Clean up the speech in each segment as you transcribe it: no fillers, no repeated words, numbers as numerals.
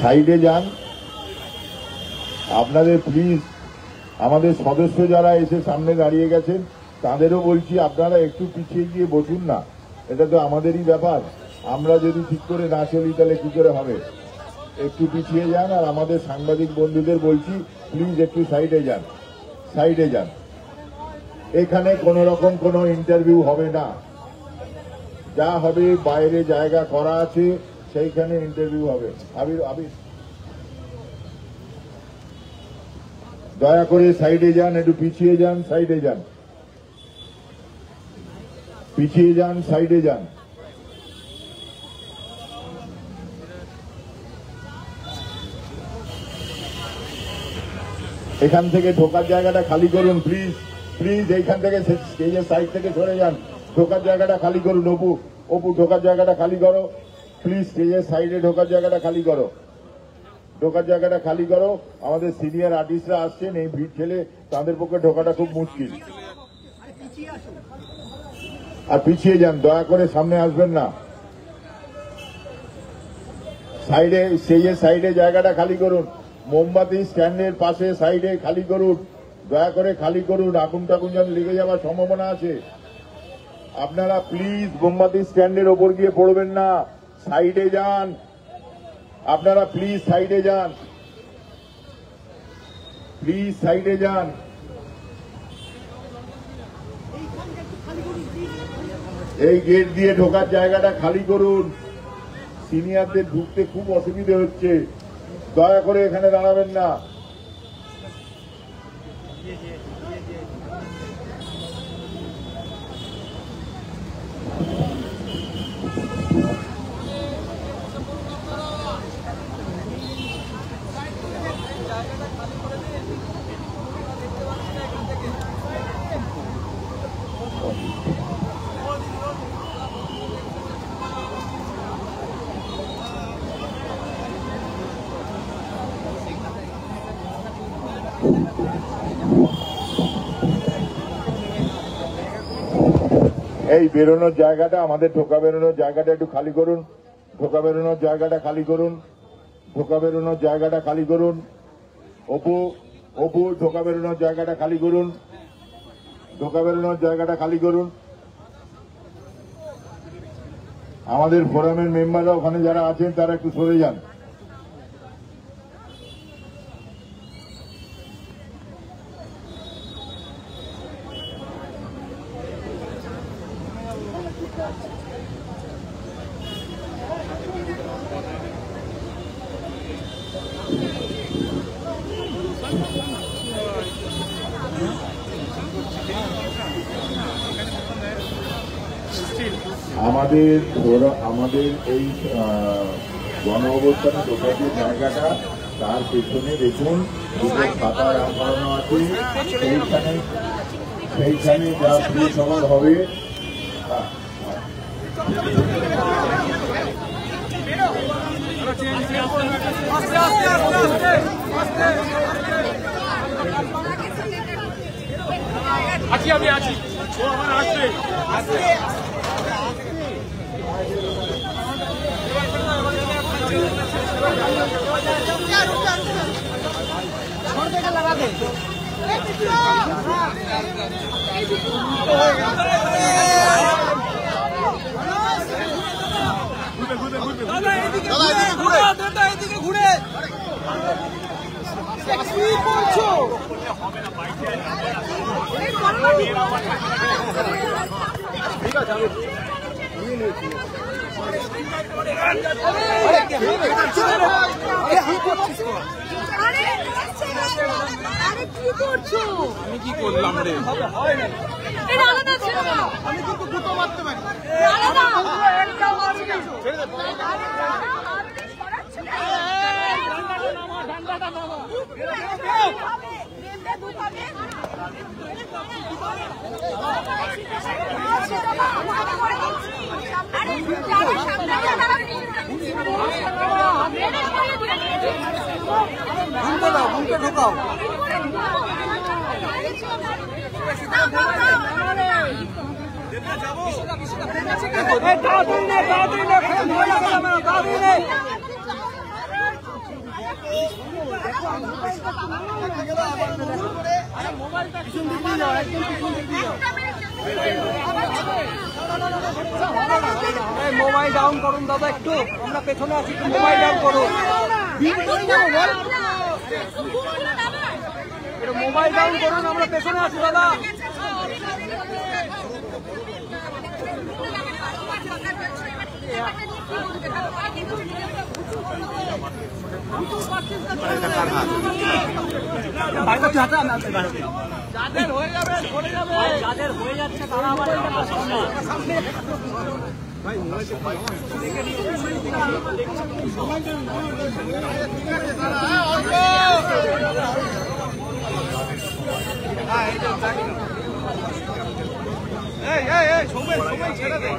সাইডে যান। আপনাদের প্লিজ আমাদের সদস্য যারা এসে সামনে দাঁড়িয়ে গেছেন তাদেরও বলছি আপনারা একটু পিছিয়ে গিয়ে বসুন না, এটা তো আমাদেরই ব্যাপার। আমরা যদি ঠিক করে না চলি তাহলে কি করে হবে? একটু পিছিয়ে যান। আর আমাদের সাংবাদিক বন্ধুদের বলছি প্লিজ একটু সাইডে যান, সাইডে যান। এখানে কোন রকম কোনো ইন্টারভিউ হবে না, যা হবে বাইরে জায়গা করা আছে সেইখানে ইন্টারভিউ হবে। আবির দয়া করে সাইডে যান, একটু পিছিয়ে যান, সাইডে যান, পিছিয়ে যান, সাইডে যান। এখান থেকে ঢোকার জায়গাটা খালি করুন প্লিজ, প্লিজ। এইখান থেকে স্টেজের সাইড থেকে সরে যান, ঢোকার জায়গাটা খালি করুন। অপু ঢোকার জায়গাটা খালি করো প্লিজ, স্টেজের সাইডে ঢোকার জায়গাটা খালি করো, ঢোকার জায়গাটা খালি করো। আমাদের সিনিয়র আর্টিস্টরা আসছেন, এই ভিড় ঠেলে তাদের পক্ষে ঢোকাটা খুব মুশকিল। আর পিছিয়ে যান, দয়া করে সামনে আসবেন না। সাইডে, স্টেজের সাইডে জায়গাটা খালি করুন। মোমবাতি স্ট্যান্ডের পাশে সাইডে খালি করুন, দয়া করে খালি করুন। আগুন টাগুন যেন লেগে যাওয়ার সম্ভাবনা আছে। আপনারা প্লিজ মোমবাতি স্ট্যান্ডের ওপর গিয়ে পড়বেন না, সাইডে যান। আপনারা প্লিজ সাইডে যান, প্লিজ সাইডে যান। এই গেট দিয়ে ঢোকার জায়গাটা খালি করুন। সিনিয়রদের ঢুকতে খুব অসুবিধে হচ্ছে, দয়া করে এখানে দাঁড়াবেন না। এই বেরোনোর জায়গাটা, আমাদের ঢোকা বেরোনোর জায়গাটা একটু খালি করুন। ঢোকা বেরোনোর জায়গাটা খালি করুন, ঢোকা বেরোনোর জায়গাটা খালি করুন। অপু ঢোকা বেরোনোর জায়গাটা খালি করুন, ঢোকা বেরোনোর জায়গাটা খালি করুন। আমাদের ফোরামের মেম্বাররা ওখানে যারা আছেন তারা একটু সরে যান। আমাদের এই গণ অবস্থানে ঢোকার যে জায়গাটা, তার পেছনে দেখুন দুটো খাতা রাম করানো আছে, সেইখানে যা প্রিয় সভা হবে। আমি আছি, ও আমার আসবে। ঠিক আছে, আমি কি করলাম রে? আমি কিন্তু দুটো মারতে পারি। ঢোকাও মোবাইল ডাউন করুন দাদা, একটু আমরা পেছনে আছি, একটু মোবাইল ডাউন করুন, মোবাইল ডাউন করুন, আমরা পেছনে আছি দাদা। যাদের হয়ে যাবে সরে যাবে, যাদের হয়ে যাচ্ছে তারা আবার ছেড়ে দেয়।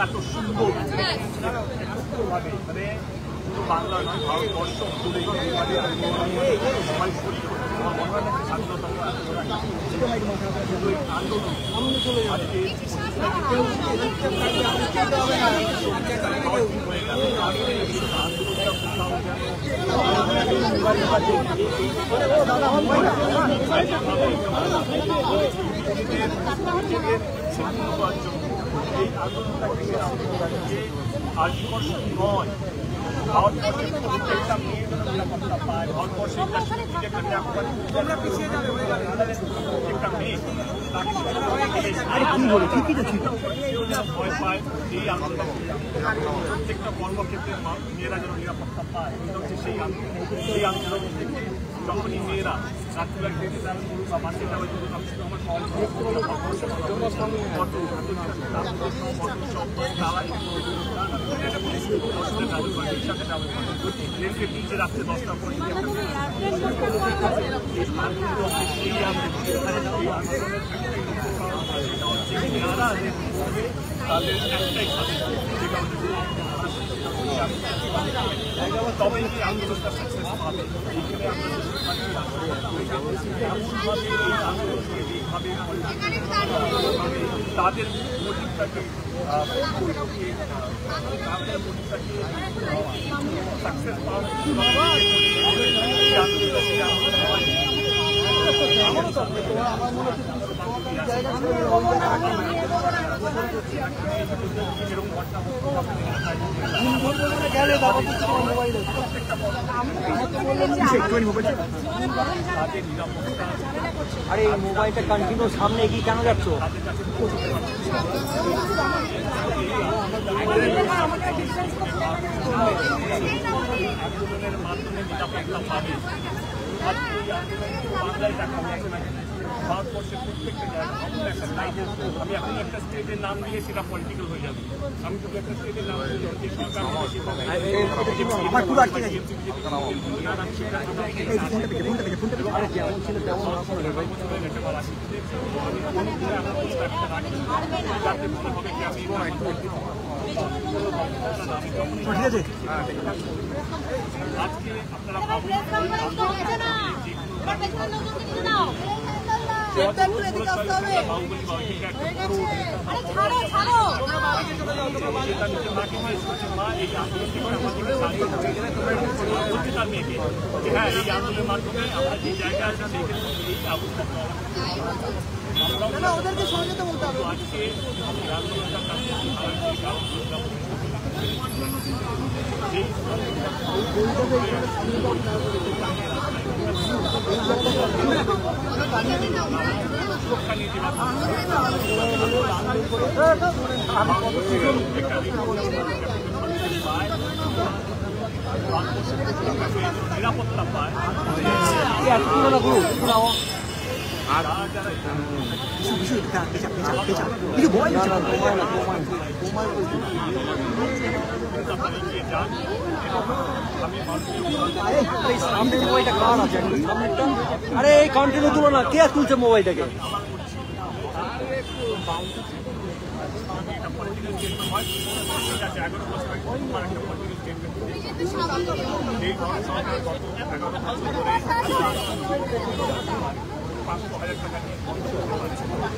এত সুন্দর মানে বাংলা নয়, ভারতবর্ষ সবাই শরীর করছে। আমার মনে হয় না স্বাধীনতা এই আন্দোলনটাকে আজীবন নয়, ভারতবর্ষের প্রত্যেকটা মেয়ে যেন নিরাপত্তা পায়, ভারতবর্ষের প্রত্যেকটা মেয়ে ভয় পায়। এই আন্দোলন প্রত্যেকটা কর্মক্ষেত্রে মেয়েরা যেন নিরাপত্তা পায়, এটা হচ্ছে সেই আন্দোলন। সেই আন্দোলন থেকে যখনই মেয়েরা রাত্রিবেলা ট্রেনে ট্রাভেল করুক বা বাসে ট্রাভেল করুক, আমি শুধু আমার রেলকে নিচে রাখতে 10টা পরে তাদের একটাই তবে এই আন্দোলনটা সাকসেস পাবে। এইখানে তাদের মোটিভটাকে সাকসেস পাওয়ার আরে এই মোবাইলটা কন্টিনিউ সামনে এগিয়ে কেন যাচ্ছ? আন্দোলনের মাধ্যমে নিরাপত্তা পাবে। আজকে এই আন্দোলন বাংলায় দেখা হচ্ছে না, ভারতবর্ষের প্রত্যেকটা জায়গায় একটা লাইন। আমি এখন একটা স্টেটের নাম নিয়ে সেটা পলিটিক্যাল হয়ে যাবে। আমি যদি একটা স্টেটের নাম নিয়ে সরকার আজকে আপনারা হ্যাঁ, এই আন্দোলনের মাধ্যমে আমরা যে জায়গায় আছি এই অবস্থা ওদেরকে সহযোগিতা বলতে হবে। আজকে আন্দোলনটা নিরাপত্তা পায়। আমি ভারতীয় এই সামনের মোবাইলটা কার আছে সামনেরটা? আরে এই কন্টিনিউ তুলো না, কে তুলছে মোবাইলটাকে? এটা পলিটিক্যাল স্টেটমেন্ট হয়, ঠিক আছে, 11 বছর আগে আমার একটা পলিটিক্যাল স্টেটমেন্ট এই ভারত সরকার গত 11 বছর ধরে 500,000 টাকা নিয়ে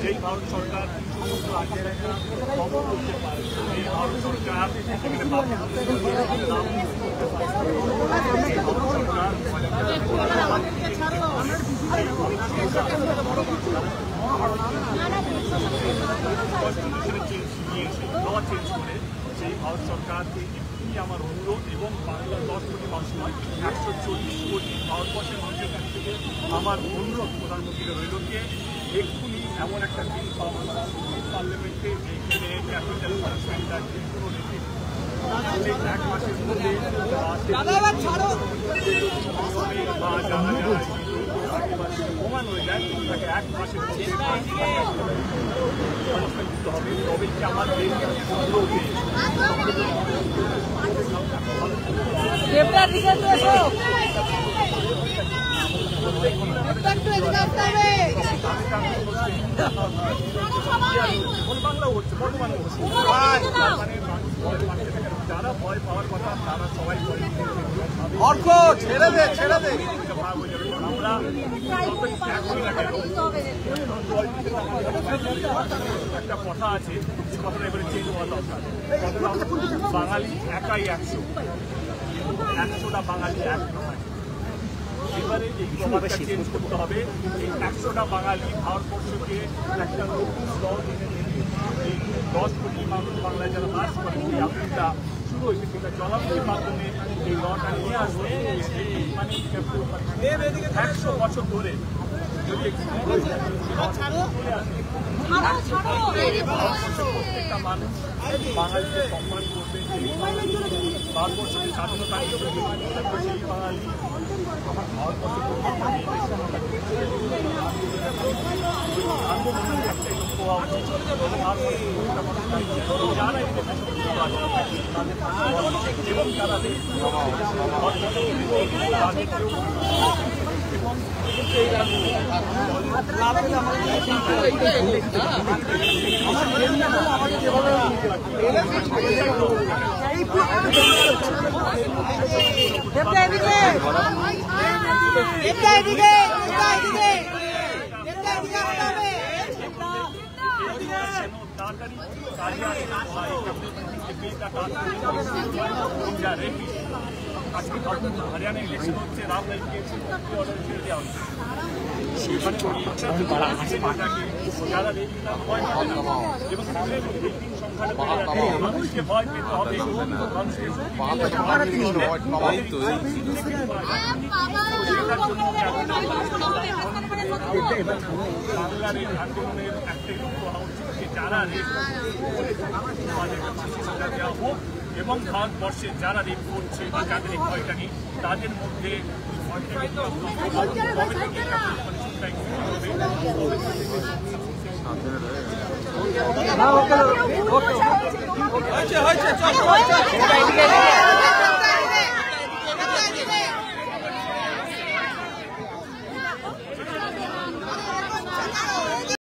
যেই ভারত সরকার খবর করতে পারে, এই ভারত সরকার সেই ভারত সরকারকে এক্ষুনি আমার অনুরোধ এবং বাংলার 10 কোটি মানুষ নয় 140 কোটি ভারতবর্ষের মানুষের কাছ থেকে আমার অনুরোধ প্রধানমন্ত্রীকে রইলকে এক্ষুনি এমন একটা বিল পার্লামেন্টে এখানে ক্যাপিটাল পানিশমেন্টার যে কোনো রেখে 1 মাসের মধ্যে বা যারা প্রমাণ হয়ে যায় তাকে 1 মাসের মধ্যে ব্যবস্থা নিতে হবে। তবে কি আমার বাংলা হচ্ছে বর্তমানে যারা ভয় পাওয়ার কথা তারা সবাই অর্ক ছেড়ে দে আমরা একটা কথা আছে, যে কথাটা এবারে চেঞ্জ হওয়া দরকার। বাঙালি একাই 100টা বাঙালি এক নয়। এবারে এই কথাটা চেঞ্জ করতে হবে। এই 100টা বাঙালি ভারতবর্ষকে একটা নতুন ল এনে দেবে। এই 10 কোটি মানুষ বাংলায় যারা বাস করে সেই আপিলটা শুরু হয়েছে, সেটা জলাভূমির মাধ্যমে এই লটা নিয়ে আসবে। মানে 100 বছর ধরে যদি প্রত্যেকটা মানুষ বাঙালিকে সম্মান করবে, ভারতবর্ষকে স্বাধীনতা সেই বাঙালি আমার ভারতবর্ষের আন্দোলনের একটাই লক্ষ্য হওয়া উচিত। যারা এই দেশে এবং তারা হরিয়ানা ইলেকশন হচ্ছে, রাম লাইনকে অর্ডার ছেড়ে দেওয়া হচ্ছে। যারা ভয় পাবে না এবং মানুষকে ভয় পেতে হবে, মানুষকে বাংলার এই আন্দোলনের একটাই লক্ষ্য হওয়া উচিত যে যারা রেপ তাদের দেওয়া হোক এবং ভারতবর্ষে যারা রেপ করছে বা যাদের এই ভয়টা নেই তাদের মধ্যে হয়েছে